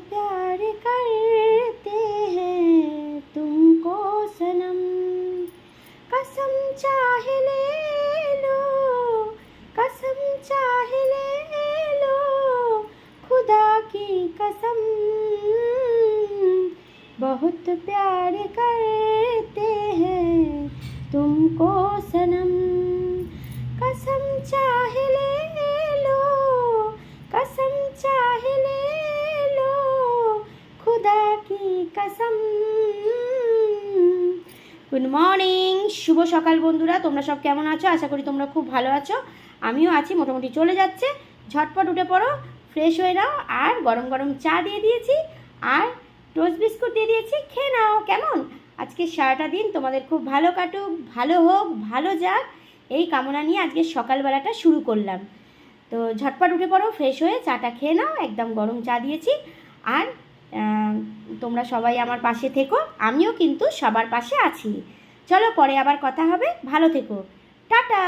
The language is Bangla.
प्यार करते हैं तुमको सनम, कसम चाहे ले लो, कसम चाहे ले लो, खुदा की कसम, बहुत प्यार करते हैं तुमको सनम, कसम चाहे ले लो, कसम चाहे ले लो, खुदा की कसम। গুড মর্নিং, শুভ সকাল বন্ধুরা। তোমরা সব কেমন আছো? আশা করি তোমরা খুব ভালো আছো। আমিও আছি, মোটামুটি চলে যাচ্ছে। ঝটপট উঠে পড়ো, ফ্রেশ হয়ে নাও, আর গরম গরম চা দিয়ে দিয়েছি আর টোস্ট বিস্কুট দিয়ে দিয়েছি, খেয়ে নাও। কেমন? আজকে সারাটা দিন তোমাদের খুব ভালো কাটুক, ভালো হোক, ভালো যাক, এই কামনা নিয়ে আজকে সকালবেলাটা শুরু করলাম। তো ঝটপট উঠে পড়ো, ফ্রেশ হয়ে চাটা খেয়ে নাও। একদম গরম চা দিয়েছি। আর তোমরা সবাই আমার পাশে থেকো, আমিও কিন্তু সবার পাশে আছি। চলো, পরে আবার কথা হবে। ভালো থেকো, টাটা।